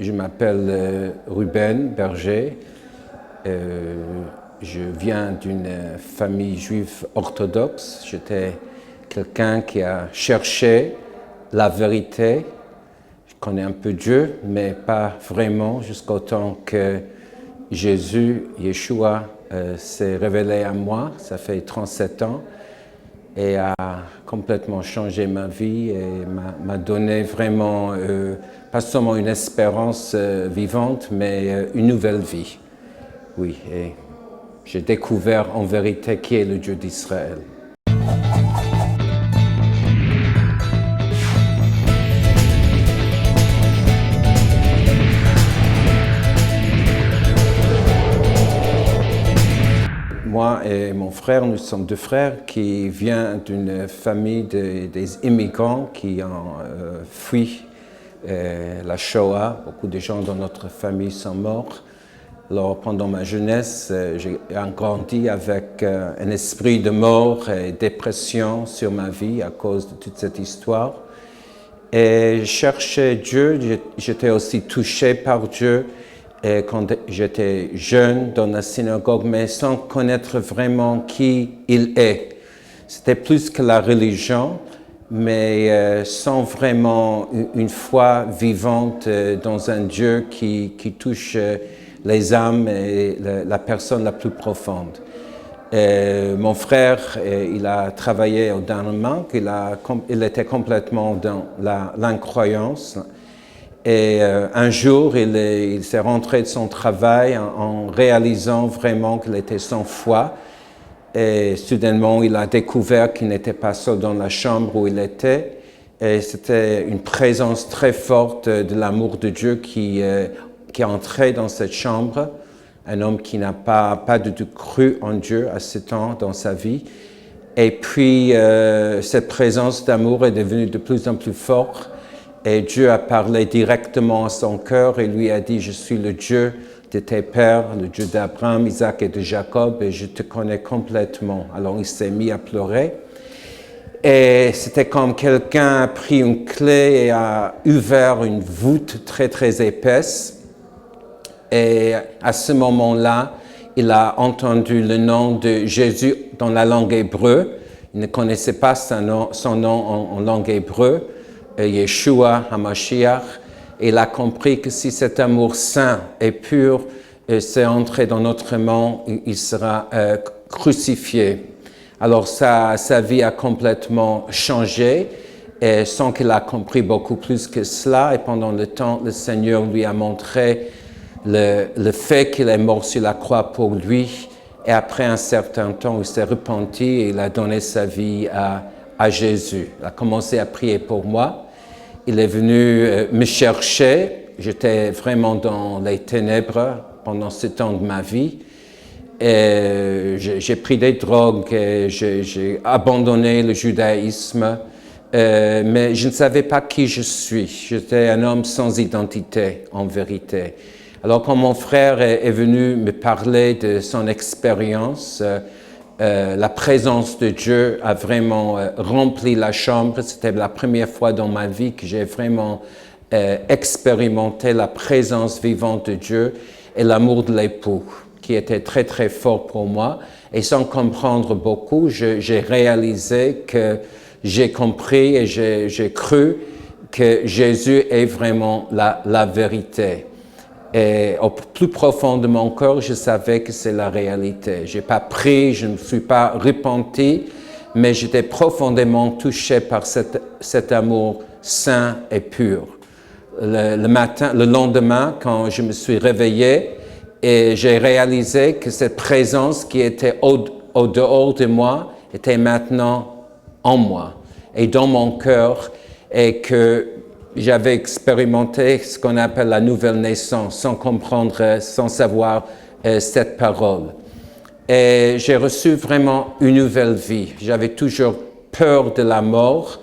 Je m'appelle Ruben Berger. Je viens d'une famille juive orthodoxe. J'étais quelqu'un qui a cherché la vérité. Je connais un peu Dieu, mais pas vraiment, jusqu'au temps que Jésus, Yeshua, s'est révélé à moi. Ça fait 37 ans et a complètement changé ma vie et m'a donné vraiment, pas seulement une espérance vivante, mais une nouvelle vie. Oui, et j'ai découvert en vérité qui est le Dieu d'Israël. Moi et mon frère, nous sommes deux frères qui viennent d'une famille des immigrants qui ont fui la Shoah. Beaucoup de gens dans notre famille sont morts. Alors, pendant ma jeunesse, j'ai grandi avec un esprit de mort et dépression sur ma vie à cause de toute cette histoire. Et je cherchais Dieu, j'étais aussi touché par Dieu. Et quand j'étais jeune dans la synagogue, mais sans connaître vraiment qui il est. C'était plus que la religion, mais sans vraiment une foi vivante dans un Dieu qui touche les âmes et la personne la plus profonde. Mon frère, il a travaillé au Danemark, il était complètement dans l'incroyance. Et un jour, il s'est rentré de son travail en réalisant vraiment qu'il était sans foi. Et soudainement, il a découvert qu'il n'était pas seul dans la chambre où il était. Et c'était une présence très forte de l'amour de Dieu qui est entré dans cette chambre. Un homme qui n'a pas du tout cru en Dieu à ce temps dans sa vie. Et puis, cette présence d'amour est devenue de plus en plus forte. Et Dieu a parlé directement à son cœur et lui a dit « Je suis le Dieu de tes pères, le Dieu d'Abraham, Isaac et de Jacob, et je te connais complètement. » Alors il s'est mis à pleurer. Et c'était comme quelqu'un a pris une clé et a ouvert une voûte très très épaisse. Et à ce moment-là, il a entendu le nom de Jésus dans la langue hébreu. Il ne connaissait pas son nom en langue hébreu. Yeshua HaMashiach, et il a compris que si cet amour saint et pur s'est entré dans notre monde, il sera crucifié. Alors sa vie a complètement changé, et sans qu'il a compris beaucoup plus que cela, et pendant le temps, le Seigneur lui a montré le fait qu'il est mort sur la croix pour lui, et après un certain temps, il s'est repenti et il a donné sa vie à Jésus. Il a commencé à prier pour moi. Il est venu me chercher. J'étais vraiment dans les ténèbres pendant ce temps de ma vie. J'ai pris des drogues, j'ai abandonné le judaïsme, mais je ne savais pas qui je suis. J'étais un homme sans identité, en vérité. Alors quand mon frère est venu me parler de son expérience, la présence de Dieu a vraiment rempli la chambre. C'était la première fois dans ma vie que j'ai vraiment expérimenté la présence vivante de Dieu et l'amour de l'époux, qui était très très fort pour moi. Et sans comprendre beaucoup, j'ai réalisé que j'ai compris et j'ai cru que Jésus est vraiment la vérité. Et au plus profond de mon cœur, je savais que c'est la réalité. Je n'ai pas pris, je ne me suis pas repenti, mais j'étais profondément touché par cet amour saint et pur. Le lendemain, quand je me suis réveillé, et j'ai réalisé que cette présence qui était au dehors de moi était maintenant en moi et dans mon cœur, et que j'avais expérimenté ce qu'on appelle la nouvelle naissance, sans comprendre, sans savoir cette parole. Et j'ai reçu vraiment une nouvelle vie. J'avais toujours peur de la mort.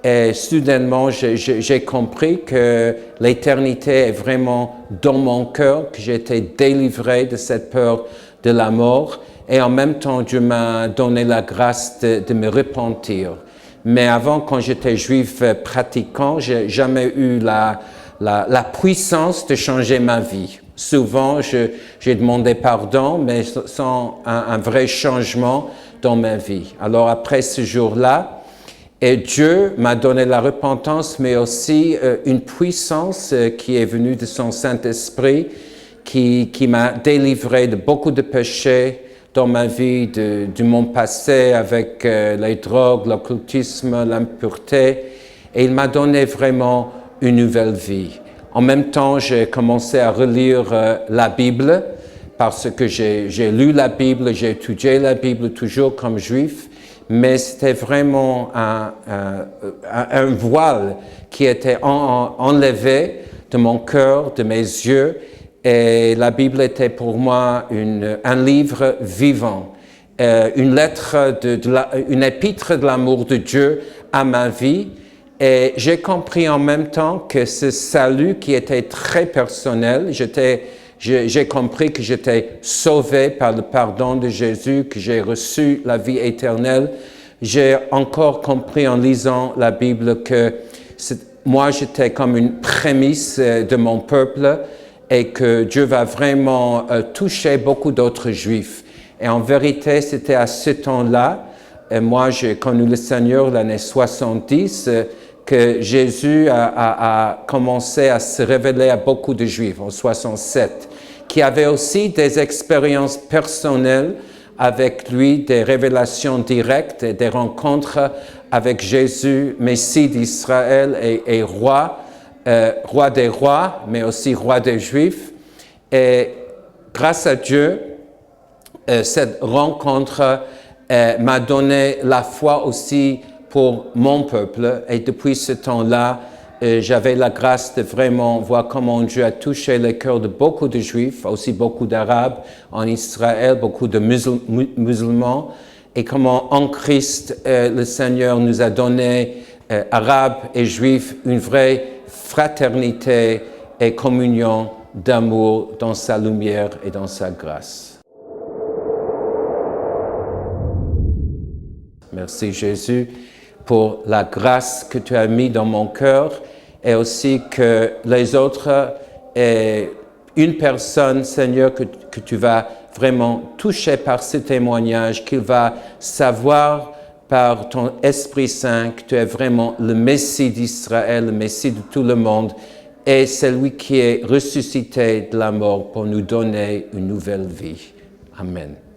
Et soudainement, j'ai compris que l'éternité est vraiment dans mon cœur, que j'ai été délivré de cette peur de la mort. Et en même temps, Dieu m'a donné la grâce de me repentir. Mais avant, quand j'étais juif pratiquant, j'ai jamais eu la puissance de changer ma vie. Souvent, j'ai demandé pardon, mais sans un vrai changement dans ma vie. Alors après ce jour-là, et Dieu m'a donné la repentance, mais aussi une puissance qui est venue de son Saint-Esprit, qui m'a délivré de beaucoup de péchés dans ma vie, de mon passé avec les drogues, l'occultisme, l'impureté. Et il m'a donné vraiment une nouvelle vie. En même temps, j'ai commencé à relire la Bible parce que j'ai lu la Bible, j'ai étudié la Bible toujours comme juif, mais c'était vraiment un voile qui était enlevé de mon cœur, de mes yeux, et la Bible était pour moi un livre vivant, une lettre, une épître de l'amour de Dieu à ma vie. Et j'ai compris en même temps que ce salut qui était très personnel, j'ai compris que j'étais sauvé par le pardon de Jésus, que j'ai reçu la vie éternelle. J'ai encore compris en lisant la Bible que moi j'étais comme une prémisse de mon peuple et que Dieu va vraiment toucher beaucoup d'autres Juifs. Et en vérité, c'était à ce temps-là, et moi j'ai connu le Seigneur l'année 70, que Jésus a commencé à se révéler à beaucoup de Juifs en 67, qui avaient aussi des expériences personnelles avec lui, des révélations directes et des rencontres avec Jésus, Messie d'Israël et roi des rois, mais aussi roi des Juifs. Et grâce à Dieu, cette rencontre m'a donné la foi aussi pour mon peuple. Et depuis ce temps-là, j'avais la grâce de vraiment voir comment Dieu a touché le cœur de beaucoup de Juifs, aussi beaucoup d'Arabes en Israël, beaucoup de musulmans, et comment en Christ, le Seigneur nous a donné, Arabes et Juifs, une vraie fraternité et communion d'amour dans sa lumière et dans sa grâce. Merci Jésus pour la grâce que tu as mis dans mon cœur et aussi que les autres et une personne, Seigneur, que tu vas vraiment toucher par ce témoignage, qu'il va savoir par ton Esprit Saint que tu es vraiment le Messie d'Israël, le Messie de tout le monde et celui qui est ressuscité de la mort pour nous donner une nouvelle vie. Amen.